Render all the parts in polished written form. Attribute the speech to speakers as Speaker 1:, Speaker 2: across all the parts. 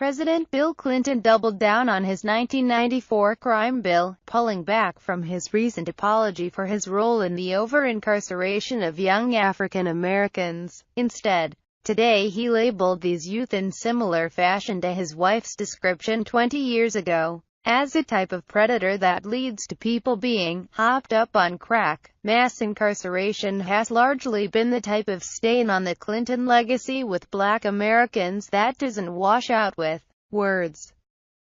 Speaker 1: President Bill Clinton doubled down on his 1994 crime bill, pulling back from his recent apology for his role in the over-incarceration of young African Americans. Instead, today he labeled these youth in similar fashion to his wife's description 20 years ago, as a type of predator that leads to people being hopped up on crack. Mass incarceration has largely been the type of stain on the Clinton legacy with Black Americans that doesn't wash out with words.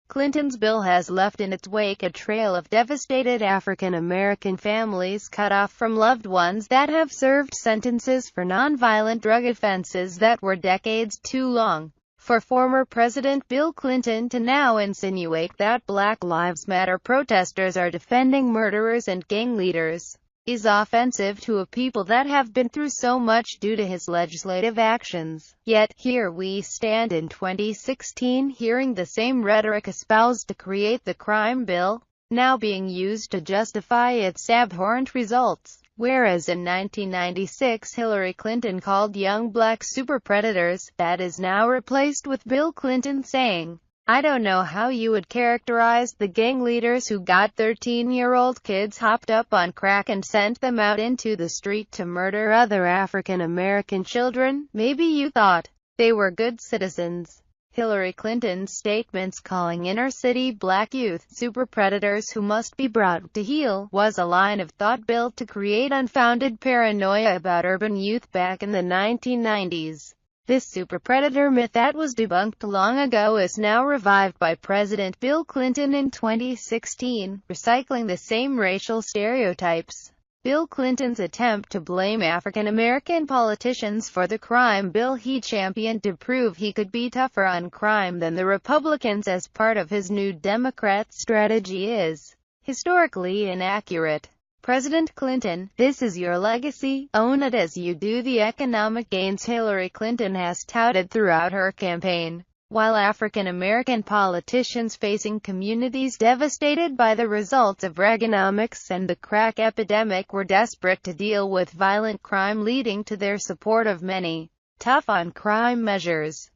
Speaker 1: Clinton's bill has left in its wake a trail of devastated African American families cut off from loved ones that have served sentences for nonviolent drug offenses that were decades too long for former President Bill Clinton to now insinuate that Black Lives Matter protesters are defending murderers and gang leaders is offensive to a people that have been through so much due to his legislative actions. Yet, here we stand in 2016 hearing the same rhetoric espoused to create the crime bill, now being used to justify its abhorrent results. Whereas in 1996 Hillary Clinton called young black super predators, that is now replaced with Bill Clinton saying, "I don't know how you would characterize the gang leaders who got 13-year-old kids hopped up on crack and sent them out into the street to murder other African American children. Maybe you thought they were good citizens." Hillary Clinton's statements calling inner-city black youth super predators who must be brought to heel was a line of thought built to create unfounded paranoia about urban youth back in the 1990s. This super predator myth that was debunked long ago is now revived by President Bill Clinton in 2016, recycling the same racial stereotypes. Bill Clinton's attempt to blame African American politicians for the crime bill he championed to prove he could be tougher on crime than the Republicans as part of his New Democrat strategy is historically inaccurate. President Clinton, this is your legacy, own it as you do the economic gains Hillary Clinton has touted throughout her campaign. While African American politicians facing communities devastated by the results of Reaganomics and the crack epidemic were desperate to deal with violent crime leading to their support of many tough-on-crime measures.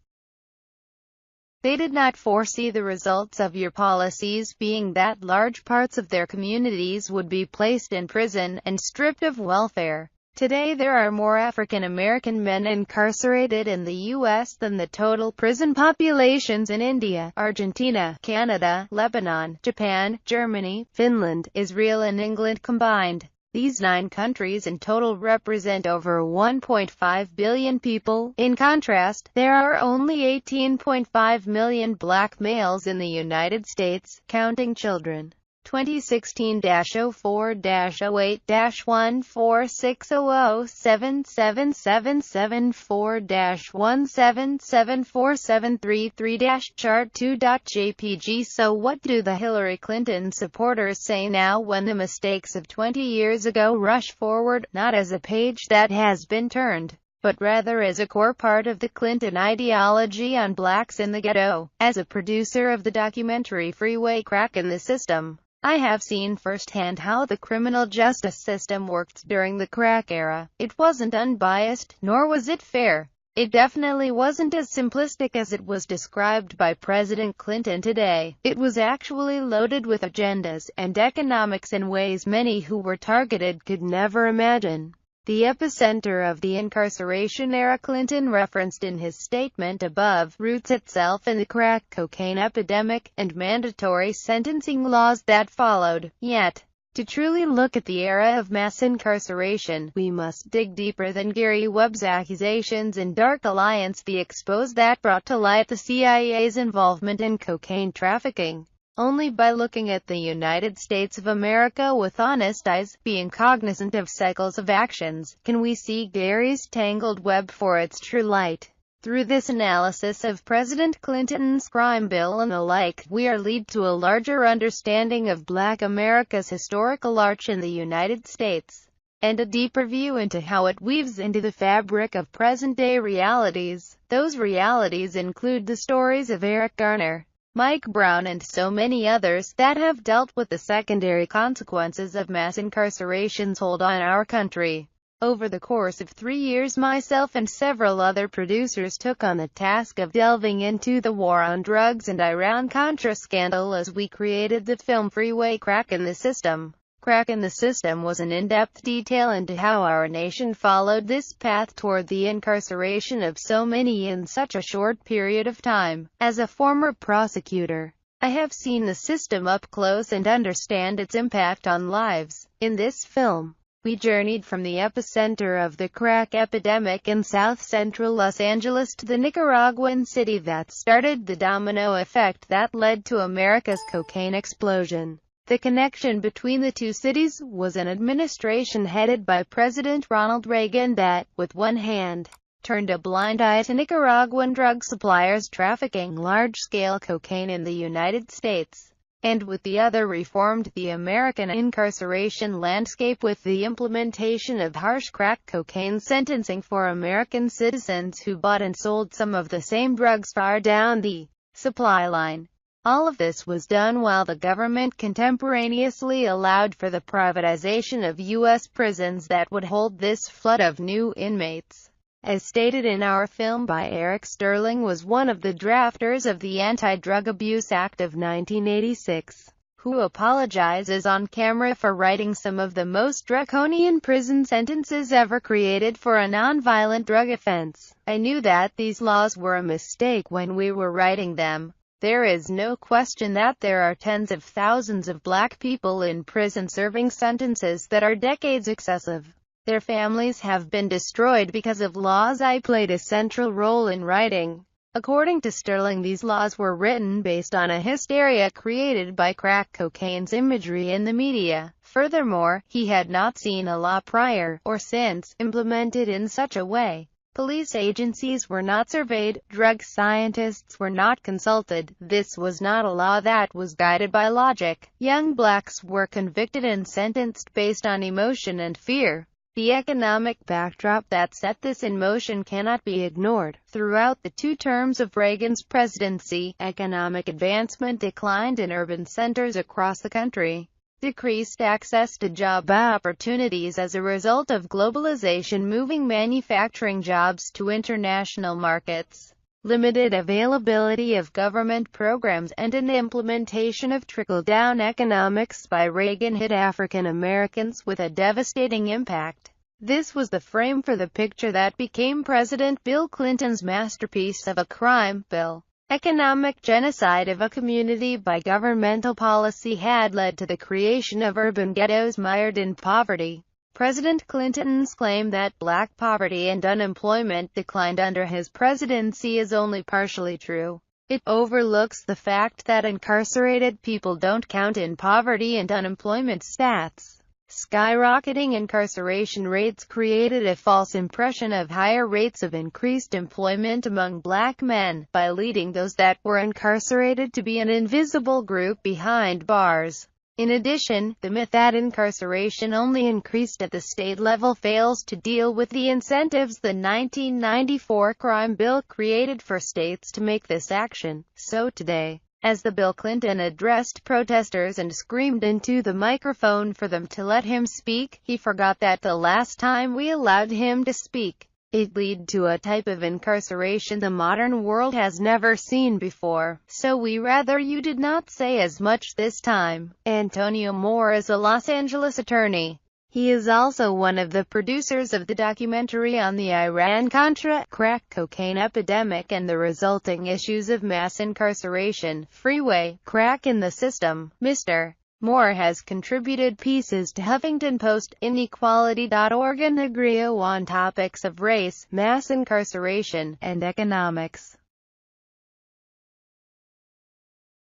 Speaker 1: They did not foresee the results of your policies being that large parts of their communities would be placed in prison and stripped of welfare. Today there are more African American men incarcerated in the U.S. than the total prison populations in India, Argentina, Canada, Lebanon, Japan, Germany, Finland, Israel and England combined. These 9 countries in total represent over 1.5 billion people. In contrast, there are only 18.5 million black males in the United States, counting children. 2016-04-08-146077473-chart2.jpg. So what do the Hillary Clinton supporters say now when the mistakes of 20 years ago rush forward, not as a page that has been turned, but rather as a core part of the Clinton ideology on blacks in the ghetto? As a producer of the documentary Freeway Crack in the System, I have seen firsthand how the criminal justice system worked during the crack era. It wasn't unbiased, nor was it fair. It definitely wasn't as simplistic as it was described by President Clinton today. It was actually loaded with agendas and economics in ways many who were targeted could never imagine. The epicenter of the incarceration era Clinton referenced in his statement above roots itself in the crack cocaine epidemic and mandatory sentencing laws that followed. Yet, to truly look at the era of mass incarceration, we must dig deeper than Gary Webb's accusations in Dark Alliance, the expose that brought to light the CIA's involvement in cocaine trafficking. Only by looking at the United States of America with honest eyes, being cognizant of cycles of actions, can we see Gary's tangled web for its true light. Through this analysis of President Clinton's crime bill and the like, we are led to a larger understanding of Black America's historical arch in the United States, and a deeper view into how it weaves into the fabric of present-day realities. Those realities include the stories of Eric Garner, Mike Brown and so many others that have dealt with the secondary consequences of mass incarceration's hold on our country. Over the course of 3 years, myself and several other producers took on the task of delving into the war on drugs and Iran-Contra scandal as we created the film Freeway Crack in the System. Crack in the System was an in-depth detail into how our nation followed this path toward the incarceration of so many in such a short period of time. As a former prosecutor, I have seen the system up close and understand its impact on lives. In this film, we journeyed from the epicenter of the crack epidemic in south-central Los Angeles to the Nicaraguan city that started the domino effect that led to America's cocaine explosion. The connection between the two cities was an administration headed by President Ronald Reagan that, with one hand, turned a blind eye to Nicaraguan drug suppliers trafficking large-scale cocaine in the United States, and with the other reformed the American incarceration landscape with the implementation of harsh crack cocaine sentencing for American citizens who bought and sold some of the same drugs far down the supply line. All of this was done while the government contemporaneously allowed for the privatization of U.S. prisons that would hold this flood of new inmates. As stated in our film by Eric Sterling, was one of the drafters of the Anti-Drug Abuse Act of 1986, who apologizes on camera for writing some of the most draconian prison sentences ever created for a nonviolent drug offense. I knew that these laws were a mistake when we were writing them. There is no question that there are tens of thousands of black people in prison serving sentences that are decades excessive. Their families have been destroyed because of laws I played a central role in writing. According to Sterling, these laws were written based on a hysteria created by crack cocaine's imagery in the media. Furthermore, he had not seen a law prior, or since, implemented in such a way. Police agencies were not surveyed, drug scientists were not consulted. This was not a law that was guided by logic. Young blacks were convicted and sentenced based on emotion and fear. The economic backdrop that set this in motion cannot be ignored. Throughout the 2 terms of Reagan's presidency, economic advancement declined in urban centers across the country. Decreased access to job opportunities as a result of globalization moving manufacturing jobs to international markets. Limited availability of government programs and an implementation of trickle-down economics by Reagan hit African Americans with a devastating impact. This was the frame for the picture that became President Bill Clinton's masterpiece of a crime bill. Economic genocide of a community by governmental policy had led to the creation of urban ghettos mired in poverty. President Clinton's claim that black poverty and unemployment declined under his presidency is only partially true. It overlooks the fact that incarcerated people don't count in poverty and unemployment stats. Skyrocketing incarceration rates created a false impression of higher rates of increased employment among black men, by leading those that were incarcerated to be an invisible group behind bars. In addition, the myth that incarceration only increased at the state level fails to deal with the incentives the 1994 crime bill created for states to make this action. So today, as the Bill Clinton addressed protesters and screamed into the microphone for them to let him speak, he forgot that the last time we allowed him to speak, it led to a type of incarceration the modern world has never seen before. So we rather you did not say as much this time. Antonio Moore is a Los Angeles attorney. He is also one of the producers of the documentary on the Iran-Contra crack cocaine epidemic and the resulting issues of mass incarceration. Freeway Crack in the System. Mr. Moore has contributed pieces to Huffington Post, Inequality.org and Agrio on topics of race, mass incarceration, and economics.